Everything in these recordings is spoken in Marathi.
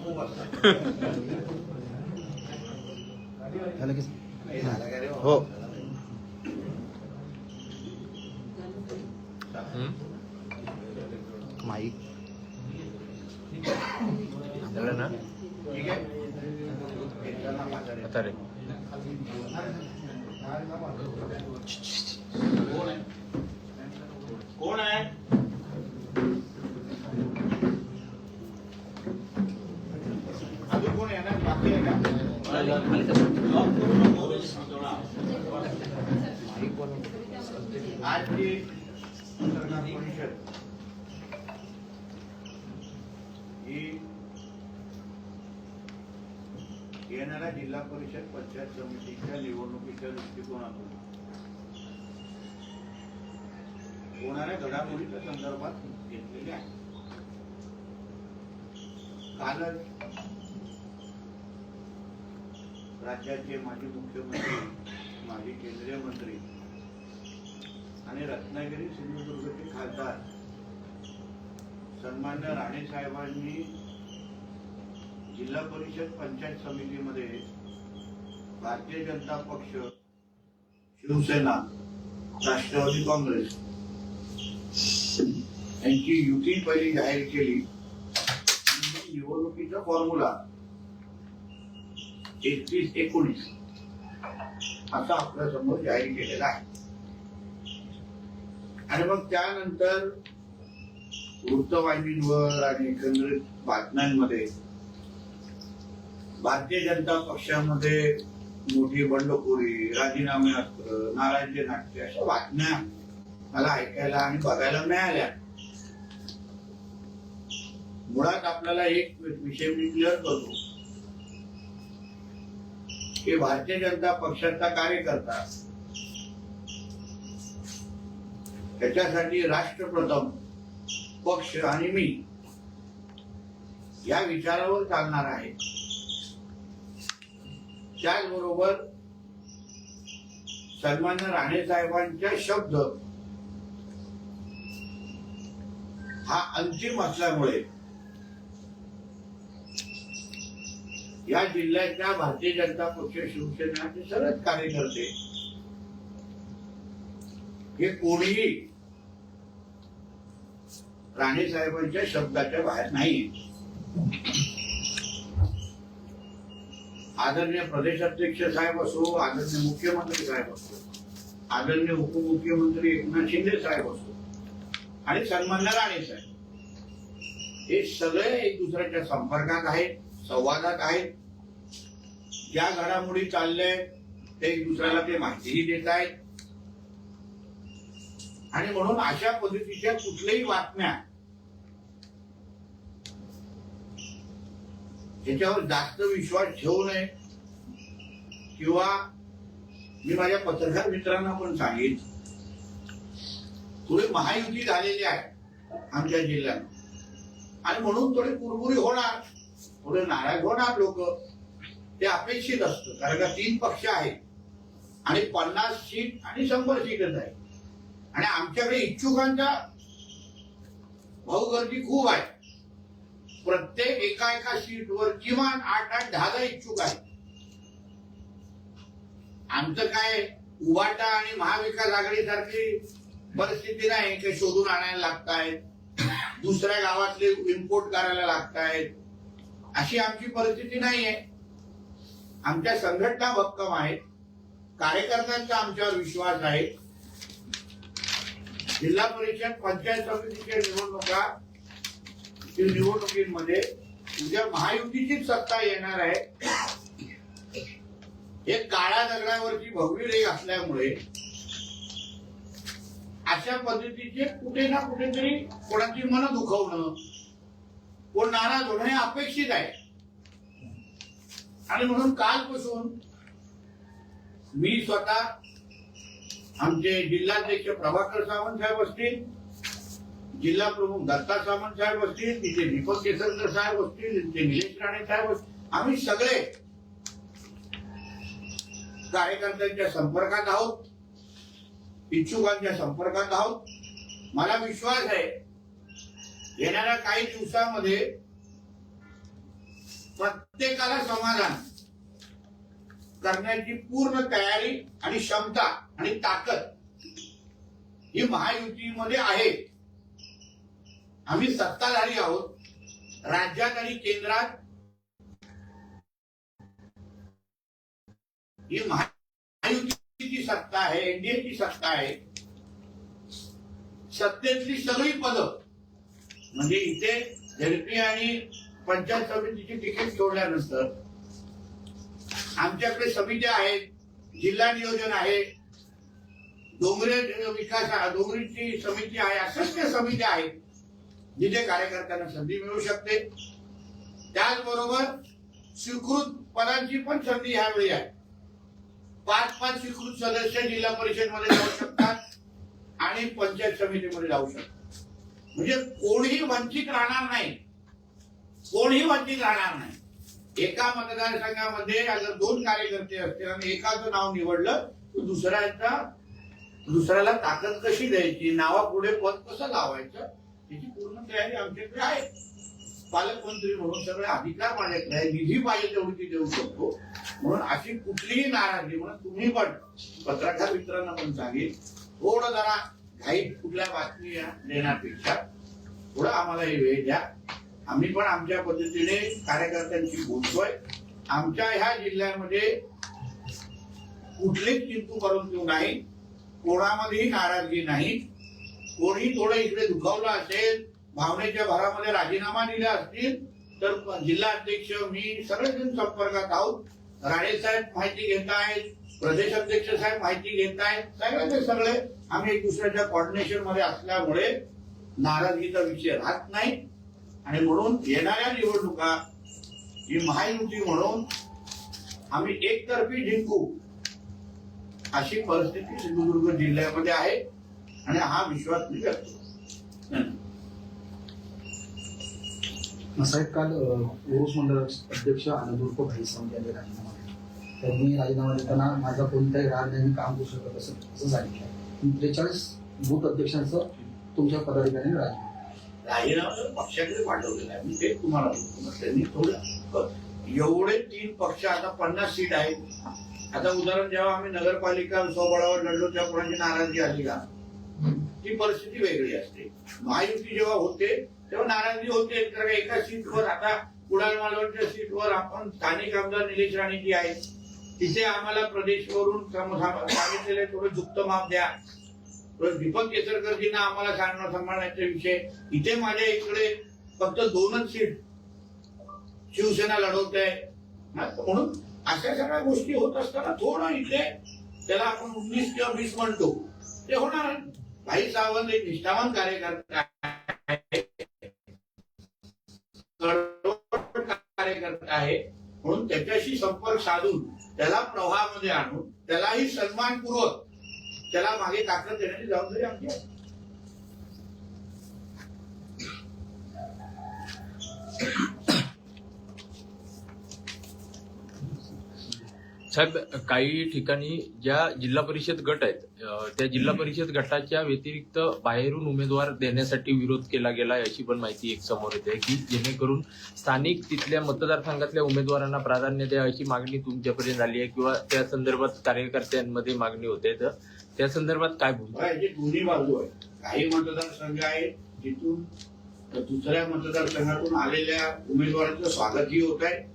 खूप असतात. हो माईक ना ठीक आहे. आता रे कोण आहे? अजून कोण आहे ना? बाकी आहे का? आजची पत्रकार परिषद ही येणाऱ्या जिल्हा परिषद पंचायत समितीच्या निवडणुकीच्या दृष्टिकोनातून होणाऱ्या घडामोडीच्या संदर्भात घेतलेली आहे. कालच राज्याचे माजी मुख्यमंत्री, माजी केंद्रीय मंत्री आणि रत्नागिरी सिंधुदुर्गचे खासदार सन्मान्य राणे साहेबांनी जिल्हा परिषद पंचायत समितीमध्ये भारतीय जनता पक्ष, शिवसेना, राष्ट्रवादी काँग्रेस यांची युती पहिली जाहीर केली. निवडणुकीचा फॉर्म्युला 31-19 असा आपल्या समोर जाहीर केलेला आहे. आणि मग त्यानंतर वृत्तवाहिनीवर आणि एकंदरीत बातम्यांमध्ये भारतीय जनता पक्षामध्ये मोठी बंडखोरी, राजीनामे अस्त्र, नाराजी नाट्य अशा बातम्या मला ऐकायला आणि बघायला मिळाल्या. मुळात आपल्याला एक विषय मी क्लिअर करतो की भारतीय जनता पक्षाचा कार्यकर्ता त्याच्यासाठी राष्ट्र प्रथम, पक्ष आणि मी या विचारावर चालणार आहे. त्याचबरोबर सन्मान्य राणे साहेबांच्या शब्द हा अंतिम असल्यामुळे या जिल्ह्याच्या भारतीय जनता पक्ष, शिवसेनेचे सर्वच कार्यकर्ते हे कोणीही राणे साहेबांच्या शब्दाच्या बाहेर नाही. आदरणीय प्रदेशाध्यक्ष साहेब असो, आदरणीय मुख्यमंत्री साहेब असो, आदरणीय उपमुख्यमंत्री एकनाथ शिंदे साहेब असो आणि सन्मान्य राणे साहेब, हे सगळे एक दुसऱ्याच्या संपर्कात आहेत, संवादात आहेत. ज्या घडामोडी चालल्या ते एक दुसऱ्याला ते माहितीही देत आहेत. आणि म्हणून अशा पद्धतीच्या कुठल्याही बातम्या त्याच्यावर जास्त विश्वास ठेवू नये. किंवा मी माझ्या पत्रकार मित्रांना पण सांगेन, थोडी महायुती झालेली आहे आमच्या जिल्ह्यात आणि म्हणून थोडे कुरबुरी होणार, थोडे नाराज होणार लोक, ते अपेक्षित असतं. कारण का 3 पक्ष आहेत आणि 50 सीट आणि 100 सीटच आहे आणि आमच्याकडे इच्छुकांचा भाऊगर्दी खूप आहे. प्रत्येक एका सीटवर किमान 8-10 इच्छुक आहेत. आमचं काय उबाटा आणि महाविकास आघाडी सारखी परिस्थिती नाही की शोधून आणायला लागतायत, दुसऱ्या गावातले इम्पोर्ट करायला लागतायत, अशी आमची परिस्थिती नाहीये. आमच्या संघटना भक्कम आहेत, कार्यकर्त्यांचा आमच्यावर विश्वास आहे. जिल्हा परिषद पंचायत समितीच्या निवडणुकीमध्ये उद्या महायुतीचीच सत्ता येणार आहे. हे काळ्या दगडावरची भव्य रेख असल्यामुळे अशा पद्धतीचे कुठे ना कुठेतरी कोणाची मन दुखवणं, कोण नाराज होणं हे अपेक्षित आहे. आणि म्हणून कालपासून मी स्वतः, आमचे जिल्हाध्यक्ष प्रभाकर सावंत साहेब असतील, जिल्हा प्रमुख दत्ता सावंत साहेब असतील, तिथे दीपक केसरकर साहेब असतील, तिथे निलेश राणे साहेब असतील, आम्ही सगळे कार्यकर्त्यांच्या संपर्कात आहोत, इच्छुकांच्या संपर्कात आहोत. मला विश्वास आहे येणाऱ्या काही दिवसामध्ये प्रत्येकाला समाधान करण्याची पूर्ण तयारी आणि क्षमता आणि ताकद ही महायुतीमध्ये आहे. आम्ही सत्ताधारी आहोत. राज्यात आणि केंद्रात ही महायुतीची सत्ता आहे, एनडीएची सत्ता आहे. सत्तेतली सगळी पदं म्हणजे इथे झेडपी आणि पंचायत समितीची तिकीट सोडल्यानंतर आमच्याकडे समित्या आहेत, जिल्हा नियोजन आहे, डोंगरे विकास डोंगरीची समिती आहे, असंख्य समित्या आहेत जिथे कार्यकर्त्यांना संधी मिळू शकते. त्याचबरोबर स्वीकृत पदांची पण संधी ह्यावेळी आहे. 5 स्वीकृत सदस्य जिल्हा परिषद मध्ये जाऊ शकतात आणि पंचायत समितीमध्ये जाऊ शकतात. म्हणजे कोणीही वंचित राहणार नाही, कोणीही वंचित राहणार नाही. एका मतदारसंघामध्ये अगर 2 कार्यकर्ते असतील आणि एकाचं नाव निवडलं तर दुसऱ्याला ताकद कशी द्यायची, नावापुढे पद कसं लावायचं याची पूर्ण तयारी आमच्याकडे आहे. पालकमंत्री म्हणून सगळे अधिकार माझ्याकडे आहे. निधी पाहिजे तेवढी ती देऊ शकतो. म्हणून अशी कुठलीही नाराजगी म्हणून तुम्ही पण पत्रकार मित्रांना पण सांगेल, थोडं जरा घाई कुठल्या बातमी देण्यापेक्षा थोडं आम्हाला हे वेळ द्या. आम्ही पण आमच्या पद्धतीने कार्यकर्त्यांशी बोलतोय. आमच्या ह्या जिल्ह्यामध्ये कुठलीच किंतु परंतु नाही, कोणामध्येही नाराजगी नाही. कोणी थोडं इकडे दुखावलं असेल, भावनेच्या भरामध्ये राजीनामा दिला असतील तर जिल्हा अध्यक्ष मी सगळेजण संपर्कात आहोत. राणे साहेब माहिती घेत आहेत, प्रदेश अध्यक्ष साहेब माहिती घेत आहेत. सगळे आम्ही एक दुसऱ्याच्या कॉर्डिनेशन मध्ये असल्यामुळे नाराजगीचा विषय राहत नाही. आणि म्हणून येणाऱ्या निवडणुका ही महायुती म्हणून आम्ही एकतर्फी जिंकू अशी परिस्थिती सिंधुदुर्ग जिल्ह्यामध्ये आहे आणि हा विश्वास मी व्यक्त करतो. साहेब, काल उरूस मंडळ अध्यक्ष आनंद भाई सावंत यांनी राजीनामा दिला. त्यांनी राजीनामा देताना माझा कोणताही राग नाही, काम करू शकत असं सांगितलं. 43 बूथ अध्यक्षांचं तुमच्या पदाधिकाऱ्यांनी राजीनामा पक्षाकडे पाठवलेला आहे. मी तेच तुम्हाला बोलतो. त्यांनी थोडं एवढे 3 पक्ष आता 50 सीट आहेत. आता उदाहरण जेव्हा आम्ही नगरपालिका स्वबळावर लढलो तेव्हा कोणाची नाराजगी आली का? ती परिस्थिती वेगळी असते. महायुती जेव्हा होते तेव्हा नाराजगी होते. कारण एका सीटवर आता कुडाल मालवणच्या सीटवर आपण स्थानिक आमदार निलेश राणे जी आहेत तिथे आम्हाला प्रदेशवरून सांगितलेले थोडं झुकतं माप द्या. दीपक केसरकरजींना आम्हाला सांभाळण्याचा विषय. इथे माझ्या इकडे फक्त 2च सीट शिवसेना लढवत आहे. म्हणून अशा सगळ्या गोष्टी होत असताना थोडं इथे त्याला आपण 19 किंवा 20 म्हणतो ते होणार. भाई सावंत एक निष्ठावान कार्यकर्ता आहे म्हणून त्याच्याशी संपर्क साधून त्याला प्रवाहामध्ये आणून त्यालाही सन्मानपूर्वक त्याला मागे ताकद देण्याची जबाबदारी आमची आहे. साहेब, काही ठिकाणी ज्या जिल्हा परिषद गट आहेत त्या जिल्हा परिषद गटाच्या व्यतिरिक्त बाहेरून उमेदवार देण्यासाठी विरोध केला गेला अशी पण माहिती एक समोर येते की जेणेकरून स्थानिक तिथल्या मतदारसंघातल्या उमेदवारांना प्राधान्य द्या अशी मागणी तुमच्यापर्यंत आली आहे किंवा त्या संदर्भात कार्यकर्त्यांमध्ये मागणी होते. तर त्या संदर्भात काय भूमिका? दोन्ही बाजू आहे. काही मतदारसंघ आहेत जिथून दुसऱ्या मतदारसंघातून आलेल्या उमेदवारांचं स्वागतही होत आहे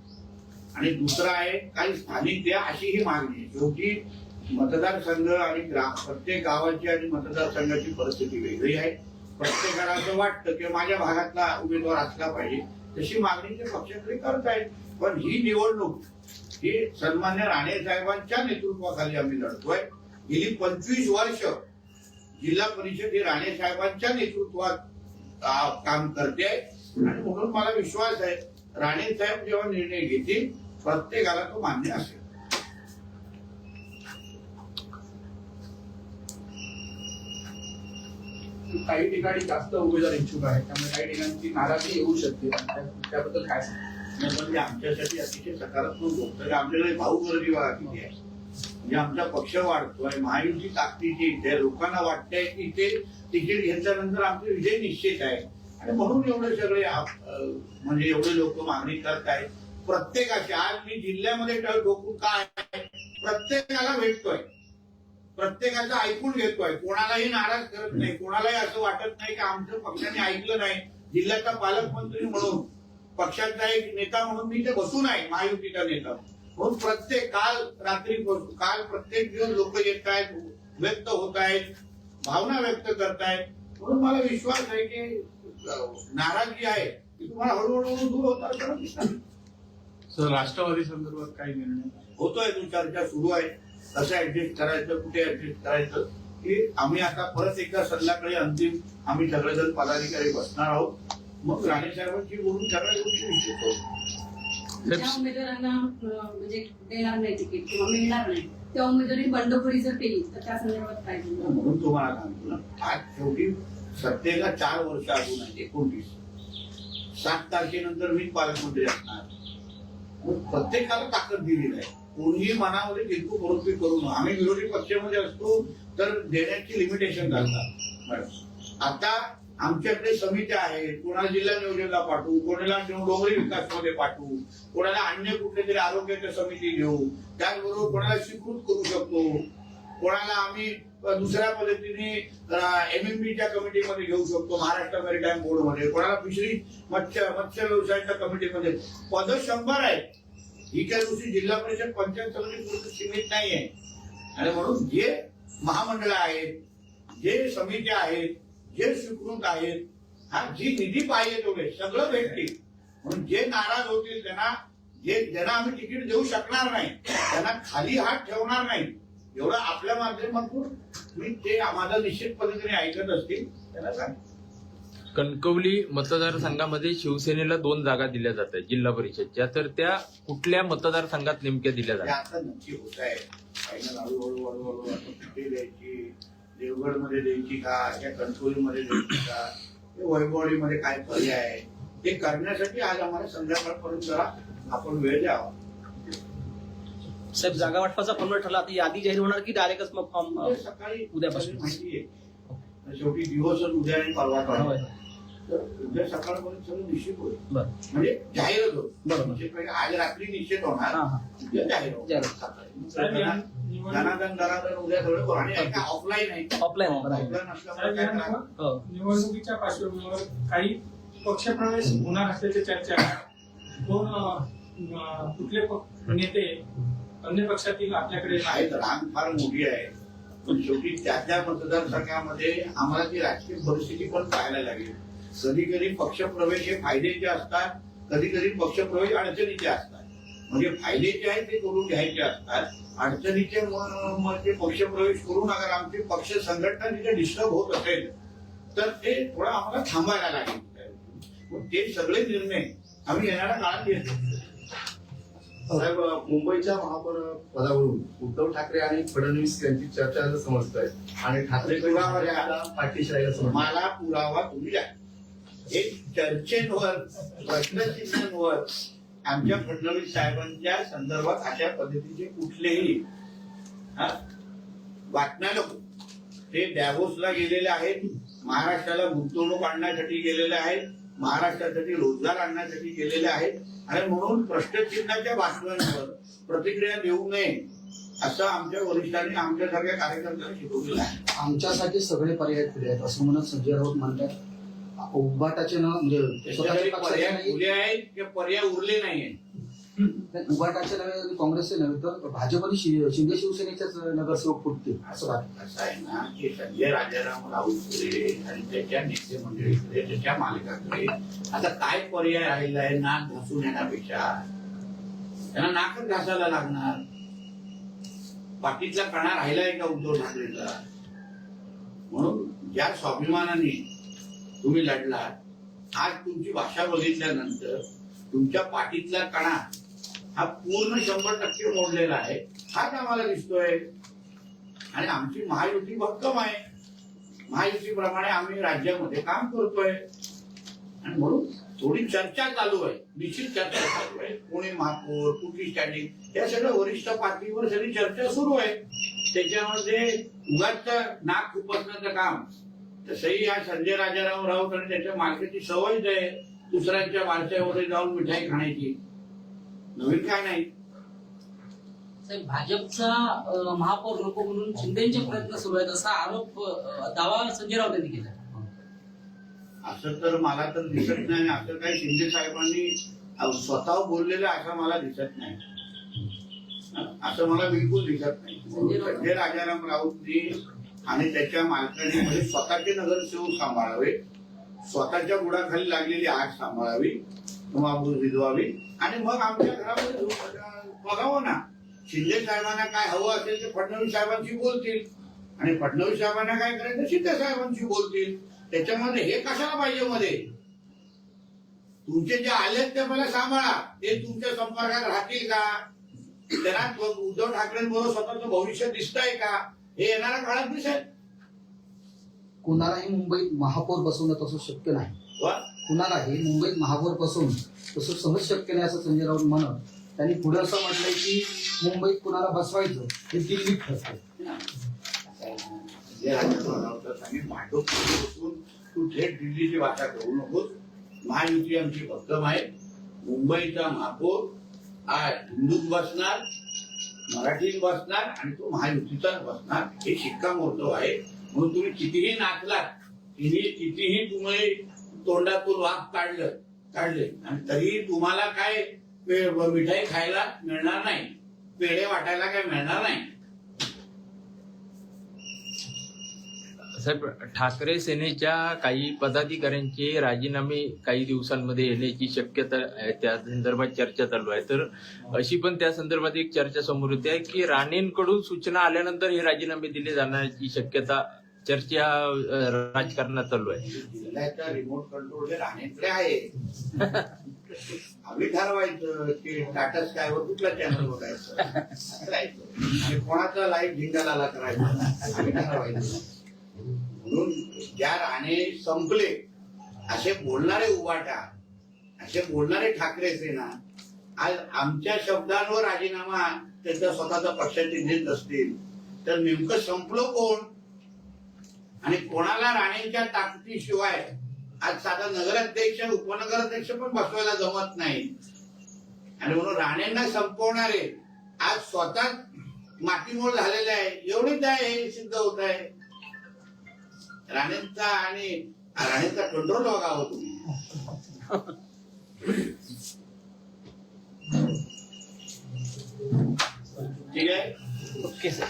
आणि दुसरा आहे काही स्थानिक द्या अशी ही मागणी आहे. शेवटी मतदारसंघ आणि प्रत्येक गावाची आणि मतदारसंघाची परिस्थिती वेगळी आहे. प्रत्येकाला असं वाटतं की माझ्या भागातला उमेदवार असला पाहिजे तशी मागणी ते पक्षाकडे करत आहेत. पण ही निवडणूक ही सन्मान्य राणे साहेबांच्या नेतृत्वाखाली आम्ही लढतोय. गेली 25 वर्ष जिल्हा परिषद ही राणे साहेबांच्या नेतृत्वात काम करते आणि म्हणून मला विश्वास आहे राणे साहेब जेव्हा निर्णय घेतील प्रत्येकाला तो मान्य असेल. काही ठिकाणी जास्त उमेदवार इच्छुक आहेत त्यामुळे काही ठिकाणी नाराजी येऊ शकते. त्याबद्दल काय म्हणजे आमच्यासाठी अतिशय सकारात्मक गोष्ट आहे. आमच्याकडे भाऊगर्दी बघा किती आहे. म्हणजे आमचा पक्ष वाढतोय, महायुती ताकदीची इथे लोकांना वाटतंय की ते तिकीट घेतल्यानंतर आमचे विजय निश्चित आहे आणि म्हणून एवढे सगळे म्हणजे एवढे लोक मागणी करत आहेत. प्रत्येकाची आज मी जिल्ह्यामध्ये डोकून काय प्रत्येकाला भेटतोय, प्रत्येकाचं ऐकून घेतोय, कोणालाही नाराज करत नाही, कोणालाही असं वाटत नाही की आमच्या पक्षाने ऐकलं नाही. जिल्ह्याचा पालकमंत्री म्हणून, पक्षाचा एक नेता म्हणून मी ते बसून आहे, महायुतीचा नेता म्हणून प्रत्येक काल प्रत्येक दिवस लोक येत आहेत, व्यक्त होत आहेत, भावना व्यक्त करतायत. म्हणून मला विश्वास आहे की नाराजगी आहे ती तुम्हाला हळूहळू दूर होता. सर, राष्ट्रवादी संदर्भात काही निर्णय होतोय, तू चर्चा सुरू आहे, कसं ऍडजस्ट करायचं, कुठे ऍडजस्ट करायचं, की आम्ही आता परत एकदा संध्याकाळी अंतिम आम्ही सगळेजण पदाधिकारी बसणार आहोत. मग राणे साहेबांची बोलून सगळ्या गोष्टी निश्चित होतो. ज्या उमेदवारांना म्हणजे देणार नाही तिकीट किंवा मिळणार नाही त्या उमेदवारी बंडखोरी जर केली तर त्या संदर्भात काय होईल? म्हणून तुम्हाला सांगतो ना, आज शेवटी सत्तेला 4 वर्ष अजून आहे, 29. 7 तारखेनंतर मी पालकमंत्री असणार. मग प्रत्येकाला ताकद दिलेली आहे, कोणीही मनामध्ये किंतु परस्वी करू नये. आम्ही विरोधी पक्षामध्ये असतो तर देण्याची लिमिटेशन घालतात. आता आमच्याकडे समित्या आहेत, कोणाला जिल्हा नियोजनला पाठवू, कोणाला डोंगरी विकासमध्ये पाठवू, कोणाला अन्य कुठे तरी आरोग्याच्या समिती घेऊ, त्याचबरोबर कोणाला स्वीकृत करू शकतो, कोणाला आम्ही दुसऱ्या पद्धतीने MMBच्या कमिटीमध्ये घेऊ शकतो, महाराष्ट्र मॅरीटाईम बोर्डमध्ये, कोणाला फिशरी मत्स्य व्यवसायाच्या कमिटीमध्ये. पद 100 आहेत. ही काही गोष्टी जिल्हा परिषद पंचायत समिती सीमित नाहीये. आणि म्हणून जे महामंडळ आहेत, जे समित्या आहेत, जे स्वीकृत आहेत, जी निधी पाहिजे तेवढे सगळं भेटतील. म्हणून जे नाराज होतील ज्यांना आम्ही तिकीट देऊ शकणार नाही त्यांना खाली हात ठेवणार नाही, एवढं आपल्या माध्यमातून मी ते माझं निश्चित पद्धतीने ऐकत असतील त्यांना सांग. कणकवली मतदारसंघामध्ये शिवसेनेला 2 जागा दिल्या जात आहेत जिल्हा परिषदच्या, तर त्या कुठल्या मतदारसंघात नेमक्या दिल्या हे जातात? आता नक्की होत आहे. फायनल हळूहळू कुठे द्यायची, देवगडमध्ये द्यायची का, या कणकवलीमध्ये द्यायची का, वैभववाडीमध्ये काय पर्याय आहे, ते करण्यासाठी आज आम्हाला संध्याकाळपर्यंत जरा आपण वेळ द्यावा. साहेब, जागा वाटपाचा फॉर्म्युला ठरला, आता यादी जाहीर होणार की डायरेक्टच मग फॉर्म सकाळी उद्यापासून? माहिती आहे, शेवटी दिवसच उद्या आणि परवा, तर उद्या सकाळपर्यंत सगळं निश्चित होईल. बरं. म्हणजे जाहीरच होईल. बरोबर. म्हणजे आज रात्री निश्चित होणार, उद्या जाहीर होईल. जनार्दन उद्या थोडं करू. आणि ऑफलाईन आहे, ऑफलाईन ऑफलाईन असल्यामुळे काय करा, निवडणुकीच्या पार्श्वभूमीवर काही पक्षप्रवेश होणार असल्याची चर्चा आहे. 2 कुठले नेते अन्य पक्षातील आपल्याकडे आहेत. रांग फार मोठी आहे, पण शेवटी त्या मतदारसंघामध्ये आम्हाला ती राजकीय परिस्थिती पण पाहायला लागेल. कधी कधी पक्षप्रवेश हे फायद्याचे असतात, कधी कधी पक्षप्रवेश अडचणीचे असतात. म्हणजे फायद्याचे आहेत ते करून घ्यायचे असतात, अडचणीचे म्हणजे पक्षप्रवेश करून अगर आमची पक्ष संघटना तिथे डिस्टर्ब होत असेल तर ते थोडं आम्हाला थांबायला लागेल. ते सगळे निर्णय आम्ही येणाऱ्या काळात घेतो. साहेब, मुंबईच्या महापौर पदावरून उद्धव ठाकरे आणि फडणवीस यांची चर्चा समजत आहे आणि ठाकरे पाठीशी राहायला समजत. मला पुरावा तुम्ही द्या. एक चर्चेवर, प्रश्नचिन्हांवर आमच्या फडणवीस साहेबांच्या संदर्भात अशा पद्धतीचे कुठलेही बातम्या नको. ते डॅव्होसला गेलेले आहेत, महाराष्ट्राला गुंतवणूक आणण्यासाठी गेलेले आहेत, महाराष्ट्रासाठी रोजगार आणण्यासाठी गेलेले आहेत. आणि म्हणून प्रश्नचिन्हाच्या बातम्यांवर प्रतिक्रिया देऊ नये असं आमच्या वरिष्ठांनी आमच्यासारख्या कार्यकर्त्यांना शिकवलेलं आहे. आमच्यासाठी सगळे पर्याय खुले आहेत असं म्हणत संजय राऊत म्हणतात. उभाटाचे ना म्हणजे स्वतःच्या पक्षाचे पर्याय नाही, खुले आहेत की पर्याय उरले नाहीये. उभाटाचे नव्हे आणि काँग्रेसचे नव्हे तर भाजपने शिंदे शिवसेनेच्याच नगरसेवक फुटतील असं वाटतं. असं आहे ना की संजय राजाराम राऊतकडे आणि त्याच्या नेते मंडळीकडे, त्याच्या मालकाकडे आता काय पर्याय राहिला आहे? नाक घासून येण्यापेक्षा त्यांना नाकच घासायला लागणार. पाठीतला कणा राहिलाय का उद्धव ठाकरेचा? म्हणून ज्या स्वाभिमानाने तुम्ही लढला, आज तुमची भाषा बघितल्यानंतर तुमच्या पाठीतला कणा हा पूर्ण 100% मोडलेला आहे, हाच आम्हाला दिसतोय. आणि आमची महायुती भक्कम आहे, महायुतीप्रमाणे आम्ही राज्यामध्ये काम करतोय. आणि म्हणून थोडी चर्चा चालू आहे, निश्चित चर्चा चालू आहे. पुणे महापौर, कुठली स्टँडिंग, या सगळ्या वरिष्ठ पातळीवर सगळी चर्चा सुरू आहे. त्याच्यामध्ये उगाच नाक खुपसण्याचं काम तसंही या संजय राजाराम राऊत आणि त्याच्या मालकाची सवयच आहे दुसऱ्यांच्या वारशामध्ये जाऊन मिठाई खाण्याची. नवीन काय नाही. साहेब, भाजपचा महापौर नको म्हणून शिंदेचे प्रयत्न सुरू आहेत असा आरोप दावा संजय राऊत यांनी केला. असं तर मला तर दिसत नाही. असं काही शिंदे साहेबांनी स्वतः बोललेलं असं मला दिसत नाही. असं मला बिलकुल दिसत नाही. संजय राजाराम राऊतनी आणि त्याच्या मालकाने स्वतःचे नगरसेवक सांभाळावे, स्वतःच्या बुडाखाली लागलेली आग सांभाळावी किंवा विधवावी आणि मग आमच्या घरामध्ये बघावं ना. शिंदे साहेबांना काय हवं असेल ते फडणवीस साहेबांशी बोलतील आणि फडणवीस साहेबांना काय करायचं शिंदे साहेबांशी बोलतील. त्याच्यामध्ये हे कशाला पाहिजे मध्ये. तुमचे जे आलेत ते मला सांभाळा. ते तुमच्या संपर्कात राहतील का, त्यांना उद्धव ठाकरेंबरोबर स्वतःचं भविष्य दिसतंय का, हे येणाऱ्या काळात दिसेल. कुणालाही मुंबईत महापौर बसवणं तसं शक्य नाही. कुणालाही मुंबईत महापौर बसवणं तसं सहज शक्य नाही असं संजय राऊत म्हणत त्यांनी पुढे असं म्हटलंय की मुंबईत कुणाला बसवायचं हे दिल्लीत ठरतं. बसून तू थेट दिल्लीची भाषा करू नकोस. महायुती आमची भक्कम आहे. मुंबईचा महापौर आज हिंदूत बसणार, मराठीत बसणार आणि तो महायुतीचाच बसणार. हे शिक्कामोर्तब आहे. म्हणून तुम्ही कितीही नाचलात, कितीही तुम्ही तोंडातून वाघ काढले आणि तरी तुम्हाला काय मिठाई खायला मिळणार नाही, पेढे वाटायला काय मिळणार नाही. साहेब, ठाकरे सेनेच्या काही पदाधिकाऱ्यांचे राजीनामे काही दिवसांमध्ये येण्याची शक्यता आहे, त्या संदर्भात चर्चा चालू आहे. तर अशी पण त्या संदर्भात एक चर्चा समोर येते आहे की राणेंकडून सूचना आल्यानंतर हे राजीनामे दिले जाण्याची शक्यता चर्चा राजकारणात चालू आहे. जिल्ह्याचा रिमोट कंट्रोल हे राणेंकडे आहे. आम्ही ठरवायचं की टाटा स्कायवर कुठला चॅनल बघायचं आणि कोणाचा लाईव्ह झिंगाला करायचं आम्ही ठरवायचं. म्हणून ज्या राणे संपले असे बोलणारे उभाटा, असे बोलणारे ठाकरे सेना आज आमच्या शब्दांवर राजीनामा त्यांचा स्वतःचा पक्षाचे देत असतील तर नेमकं संपलो कोण आणि कोणाला राणेंच्या ताकदीशिवाय आज साधा नगराध्यक्ष उपनगराध्यक्ष पण बसवायला जमत नाही. आणि म्हणून राणेंना संपवणारे आज स्वतः मातीमोल झालेले आहे. एवढीच आहे, हे सिद्ध होत आहे. राणेंचा कंट्रोल बघावं तुम्ही. ठीक आहे. Okay sir.